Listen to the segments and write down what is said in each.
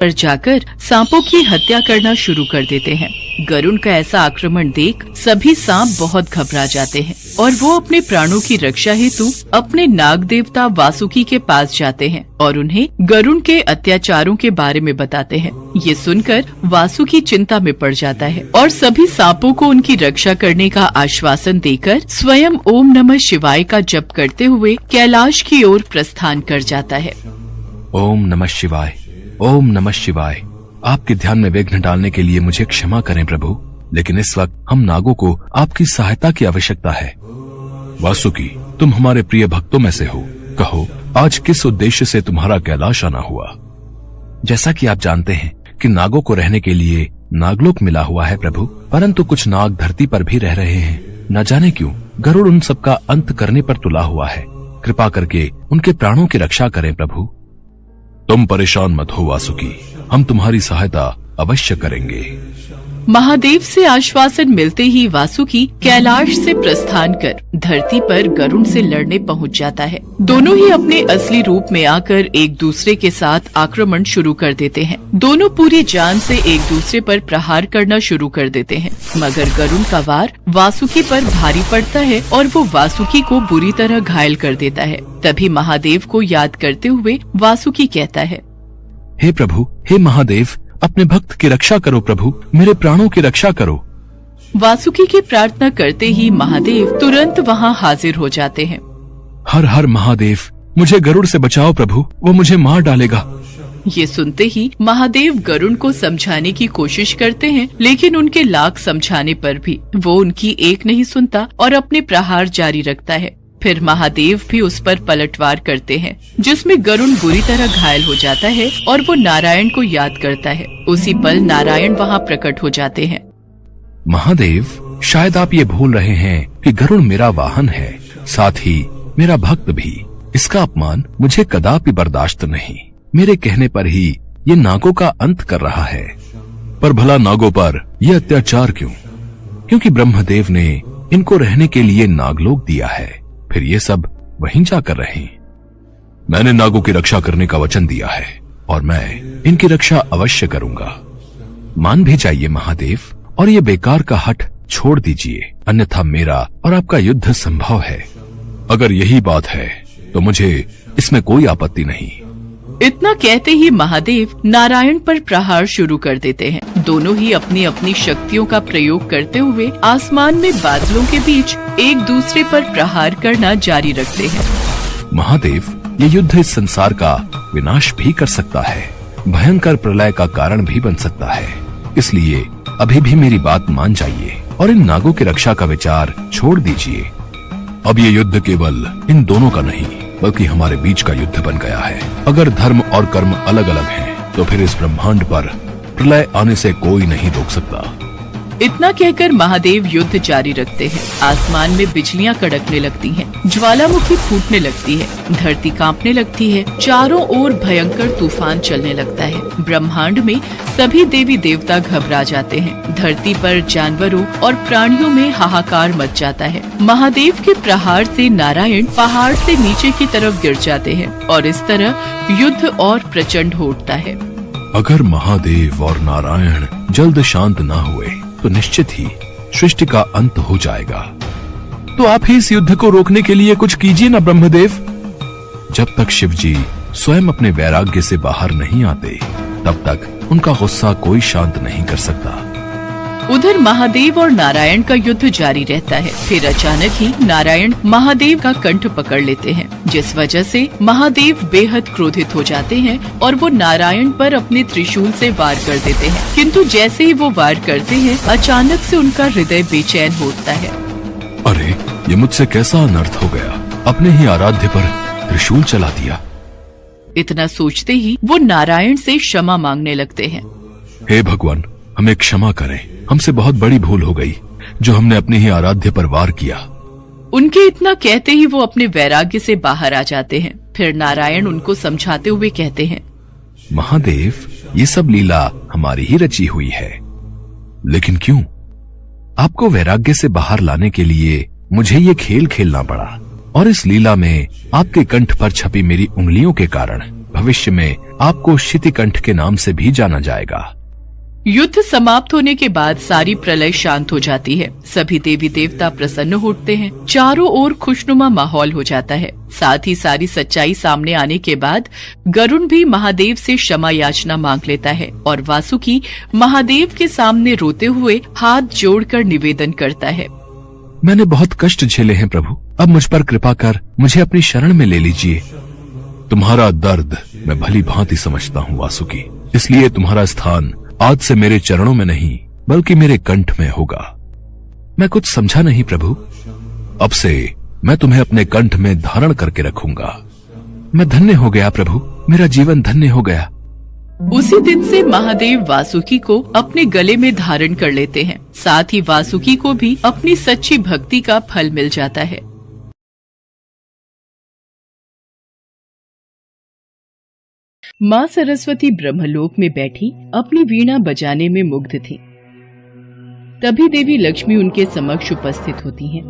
पर जाकर सांपों की हत्या करना शुरू कर देते हैं। गरुड़ का ऐसा आक्रमण देख सभी सांप बहुत घबरा जाते हैं और वो अपने प्राणों की रक्षा हेतु अपने नाग देवता वासुकी के पास जाते हैं और उन्हें गरुड़ के अत्याचारों के बारे में बताते हैं। ये सुनकर वासुकी चिंता में पड़ जाता है और सभी सांपों को उनकी रक्षा करने का आश्वासन देकर स्वयं ओम नमः शिवाय का जप करते हुए कैलाश की ओर प्रस्थान कर जाता है। ओम नमः शिवाय, ओम नमः शिवाय। आपके ध्यान में विघ्न डालने के लिए मुझे क्षमा करें प्रभु, लेकिन इस वक्त हम नागों को आपकी सहायता की आवश्यकता है। वासुकी, तुम हमारे प्रिय भक्तों में से हो, कहो आज किस उद्देश्य से तुम्हारा कैलाश आना हुआ? जैसा कि आप जानते हैं कि नागों को रहने के लिए नागलोक मिला हुआ है प्रभु, परंतु कुछ नाग धरती पर भी रह रहे हैं। न जाने क्यों गरुड़ उन सबका अंत करने पर तुला हुआ है। कृपा करके उनके प्राणों की रक्षा करें प्रभु। तुम परेशान मत हो वासुकी, हम तुम्हारी सहायता अवश्य करेंगे। महादेव से आश्वासन मिलते ही वासुकी कैलाश से प्रस्थान कर धरती पर गरुड़ से लड़ने पहुंच जाता है। दोनों ही अपने असली रूप में आकर एक दूसरे के साथ आक्रमण शुरू कर देते हैं। दोनों पूरी जान से एक दूसरे पर प्रहार करना शुरू कर देते हैं, मगर गरुड़ का वार वासुकी पर भारी पड़ता है और वो वासुकी को बुरी तरह घायल कर देता है। तभी महादेव को याद करते हुए वासुकी कहता है, हे प्रभु, हे महादेव, अपने भक्त की रक्षा करो प्रभु, मेरे प्राणों की रक्षा करो। वासुकी की प्रार्थना करते ही महादेव तुरंत वहां हाजिर हो जाते हैं। हर हर महादेव, मुझे गरुड़ से बचाओ प्रभु, वो मुझे मार डालेगा। ये सुनते ही महादेव गरुड़ को समझाने की कोशिश करते हैं, लेकिन उनके लाख समझाने पर भी वो उनकी एक नहीं सुनता और अपने प्रहार जारी रखता है। फिर महादेव भी उस पर पलटवार करते हैं, जिसमें गरुड़ बुरी तरह घायल हो जाता है और वो नारायण को याद करता है। उसी पल नारायण वहाँ प्रकट हो जाते हैं। महादेव, शायद आप ये भूल रहे हैं कि गरुड़ मेरा वाहन है, साथ ही मेरा भक्त भी। इसका अपमान मुझे कदापि बर्दाश्त नहीं। मेरे कहने पर ही ये नागों का अंत कर रहा है। पर भला नागों पर यह अत्याचार क्यों? क्योंकि ब्रह्मदेव ने इनको रहने के लिए नागलोक दिया है, फिर ये सब वहीं जाकर रहें। मैंने नागों की रक्षा करने का वचन दिया है और मैं इनकी रक्षा अवश्य करूंगा। मान भी जाइए महादेव, और ये बेकार का हठ छोड़ दीजिए, अन्यथा मेरा और आपका युद्ध संभव है। अगर यही बात है तो मुझे इसमें कोई आपत्ति नहीं। इतना कहते ही महादेव नारायण पर प्रहार शुरू कर देते हैं। दोनों ही अपनी अपनी शक्तियों का प्रयोग करते हुए आसमान में बादलों के बीच एक दूसरे पर प्रहार करना जारी रखते हैं। महादेव, ये युद्ध इस संसार का विनाश भी कर सकता है, भयंकर प्रलय का कारण भी बन सकता है। इसलिए अभी भी मेरी बात मान जाइए और इन नागों की रक्षा का विचार छोड़ दीजिए। अब ये युद्ध केवल इन दोनों का नहीं, बल्कि हमारे बीच का युद्ध बन गया है। अगर धर्म और कर्म अलग अलग हैं, तो फिर इस ब्रह्मांड पर प्रलय आने से कोई नहीं रोक सकता। इतना कहकर महादेव युद्ध जारी रखते हैं। आसमान में बिजलियां कड़कने लगती हैं, ज्वालामुखी फूटने लगती है, धरती कांपने लगती है, चारों ओर भयंकर तूफान चलने लगता है। ब्रह्मांड में सभी देवी देवता घबरा जाते हैं। धरती पर जानवरों और प्राणियों में हाहाकार मच जाता है। महादेव के प्रहार से नारायण पहाड़ से नीचे की तरफ गिर जाते हैं और इस तरह युद्ध और प्रचंड हो उठता है। अगर महादेव और नारायण जल्द शांत न हुए तो निश्चित ही सृष्टि का अंत हो जाएगा। तो आप ही इस युद्ध को रोकने के लिए कुछ कीजिए ना ब्रह्मदेव। जब तक शिवजी स्वयं अपने वैराग्य से बाहर नहीं आते, तब तक उनका गुस्सा कोई शांत नहीं कर सकता। उधर महादेव और नारायण का युद्ध जारी रहता है। फिर अचानक ही नारायण महादेव का कंठ पकड़ लेते हैं, जिस वजह से महादेव बेहद क्रोधित हो जाते हैं और वो नारायण पर अपने त्रिशूल से वार कर देते हैं। किंतु जैसे ही वो वार करते हैं, अचानक से उनका हृदय बेचैन होता है। अरे, ये मुझसे कैसा अनर्थ हो गया, अपने ही आराध्य पर त्रिशूल चला दिया। इतना सोचते ही वो नारायण से क्षमा मांगने लगते हैं। हे भगवान, हमें क्षमा करें, हमसे बहुत बड़ी भूल हो गई जो हमने अपने ही आराध्य पर वार किया। उनके इतना कहते ही वो अपने वैराग्य से बाहर आ जाते हैं। फिर नारायण उनको समझाते हुए कहते हैं, महादेव, ये सब लीला हमारी ही रची हुई है, लेकिन क्यों? आपको वैराग्य से बाहर लाने के लिए मुझे ये खेल खेलना पड़ा, और इस लीला में आपके कंठ पर छपी मेरी उंगलियों के कारण भविष्य में आपको शितिकंठ के नाम से भी जाना जाएगा। युद्ध समाप्त होने के बाद सारी प्रलय शांत हो जाती है। सभी देवी देवता प्रसन्न होते हैं। चारों ओर खुशनुमा माहौल हो जाता है। साथ ही सारी सच्चाई सामने आने के बाद गरुण भी महादेव से क्षमा याचना मांग लेता है और वासुकी महादेव के सामने रोते हुए हाथ जोड़कर निवेदन करता है। मैंने बहुत कष्ट झेले हैं प्रभु, अब मुझ पर कृपा कर मुझे अपनी शरण में ले लीजिए। तुम्हारा दर्द मैं भली भांति समझता हूँ वासुकी, इसलिए तुम्हारा स्थान आज से मेरे चरणों में नहीं बल्कि मेरे कंठ में होगा। मैं कुछ समझा नहीं प्रभु, अब से मैं तुम्हें अपने कंठ में धारण करके रखूंगा। मैं धन्य हो गया प्रभु, मेरा जीवन धन्य हो गया। उसी दिन से महादेव वासुकी को अपने गले में धारण कर लेते हैं। साथ ही वासुकी को भी अपनी सच्ची भक्ति का फल मिल जाता है। माँ सरस्वती ब्रह्मलोक में बैठी अपनी वीणा बजाने में मुग्ध थी। तभी देवी लक्ष्मी उनके समक्ष उपस्थित होती हैं।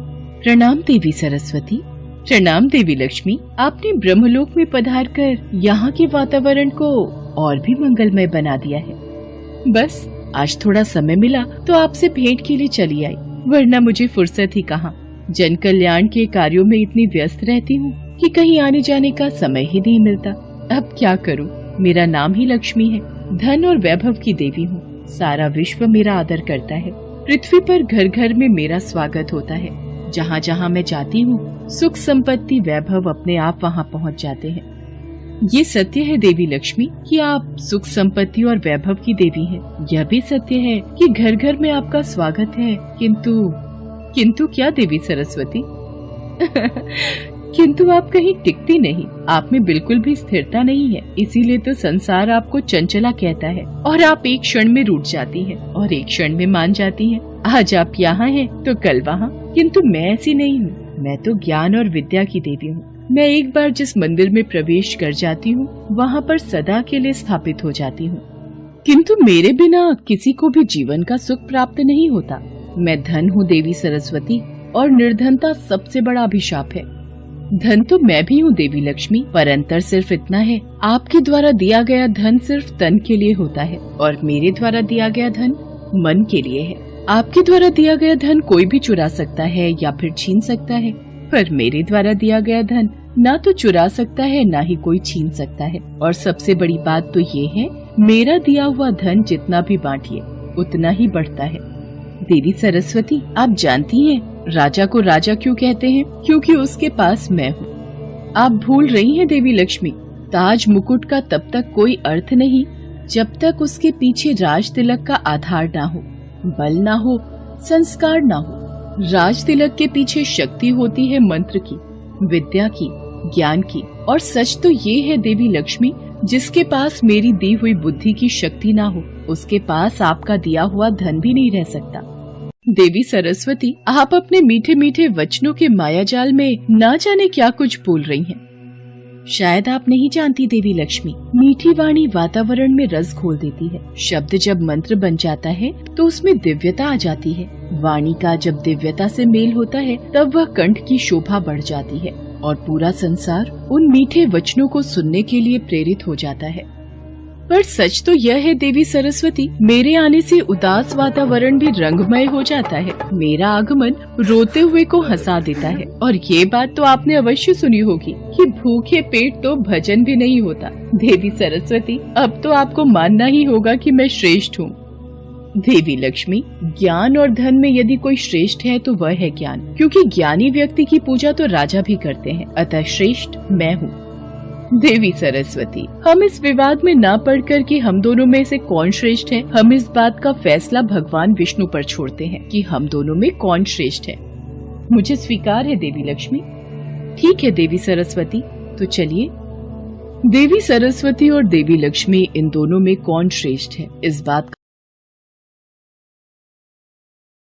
प्रणाम देवी सरस्वती। प्रणाम देवी लक्ष्मी, आपने ब्रह्मलोक में पधार कर यहाँ के वातावरण को और भी मंगलमय बना दिया है। बस आज थोड़ा समय मिला तो आपसे भेंट के लिए चली आई, वरना मुझे फुर्सत ही कहाँ। जन कल्याण के कार्यों में इतनी व्यस्त रहती हूँ कि कहीं आने जाने का समय ही नहीं मिलता। अब क्या करूं? मेरा नाम ही लक्ष्मी है, धन और वैभव की देवी हूँ। सारा विश्व मेरा आदर करता है। पृथ्वी पर घर घर में मेरा स्वागत होता है। जहाँ जहाँ मैं जाती हूँ सुख संपत्ति वैभव अपने आप वहाँ पहुँच जाते हैं। ये सत्य है देवी लक्ष्मी कि आप सुख संपत्ति और वैभव की देवी हैं। यह भी सत्य है कि घर घर में आपका स्वागत है। किंतु क्या देवी सरस्वती? किंतु आप कहीं टिकती नहीं, आप में बिल्कुल भी स्थिरता नहीं है। इसीलिए तो संसार आपको चंचला कहता है और आप एक क्षण में रूठ जाती हैं और एक क्षण में मान जाती हैं। आज आप यहाँ हैं तो कल वहाँ। किंतु मैं ऐसी नहीं हूँ, मैं तो ज्ञान और विद्या की देवी हूँ। मैं एक बार जिस मंदिर में प्रवेश कर जाती हूँ वहाँ पर सदा के लिए स्थापित हो जाती हूँ। किंतु मेरे बिना किसी को भी जीवन का सुख प्राप्त नहीं होता। मैं धन हूँ देवी सरस्वती, और निर्धनता सबसे बड़ा अभिशाप है। धन तो मैं भी हूँ देवी लक्ष्मी, पर अंतर सिर्फ इतना है, आपके द्वारा दिया गया धन सिर्फ तन के लिए होता है और मेरे द्वारा दिया गया धन मन के लिए है। आपके द्वारा दिया गया धन कोई भी चुरा सकता है या फिर छीन सकता है, पर मेरे द्वारा दिया गया धन ना तो चुरा सकता है ना ही कोई छीन सकता है। और सबसे बड़ी बात तो ये है, मेरा दिया हुआ धन जितना भी बांटिए उतना ही बढ़ता है। देवी सरस्वती, आप जानती हैं राजा को राजा क्यों कहते हैं? क्योंकि उसके पास मैं हूँ। आप भूल रही हैं देवी लक्ष्मी, ताज मुकुट का तब तक कोई अर्थ नहीं जब तक उसके पीछे राज तिलक का आधार ना हो, बल ना हो, संस्कार ना हो। राज तिलक के पीछे शक्ति होती है मंत्र की, विद्या की, ज्ञान की। और सच तो ये है देवी लक्ष्मी, जिसके पास मेरी दी हुई बुद्धि की शक्ति ना हो उसके पास आपका दिया हुआ धन भी नहीं रह सकता। देवी सरस्वती, आप अपने मीठे मीठे वचनों के मायाजाल में ना जाने क्या कुछ बोल रही हैं। शायद आप नहीं जानती देवी लक्ष्मी, मीठी वाणी वातावरण में रस घोल देती है। शब्द जब मंत्र बन जाता है तो उसमें दिव्यता आ जाती है। वाणी का जब दिव्यता से मेल होता है तब वह कंठ की शोभा बढ़ जाती है और पूरा संसार उन मीठे वचनों को सुनने के लिए प्रेरित हो जाता है। पर सच तो यह है देवी सरस्वती, मेरे आने से उदास वातावरण भी रंगमय हो जाता है। मेरा आगमन रोते हुए को हंसा देता है। और ये बात तो आपने अवश्य सुनी होगी कि भूखे पेट तो भजन भी नहीं होता। देवी सरस्वती, अब तो आपको मानना ही होगा कि मैं श्रेष्ठ हूँ। देवी लक्ष्मी, ज्ञान और धन में यदि कोई श्रेष्ठ है तो वह है ज्ञान, क्योंकि ज्ञानी व्यक्ति की पूजा तो राजा भी करते हैं। अतः श्रेष्ठ मैं हूँ। देवी सरस्वती, हम इस विवाद में ना पड़कर कि हम दोनों में से कौन श्रेष्ठ है, हम इस बात का फैसला भगवान विष्णु पर छोड़ते हैं कि हम दोनों में कौन श्रेष्ठ है। मुझे स्वीकार है देवी लक्ष्मी। ठीक है देवी सरस्वती, तो चलिए। देवी सरस्वती और देवी लक्ष्मी इन दोनों में कौन श्रेष्ठ है, इस बात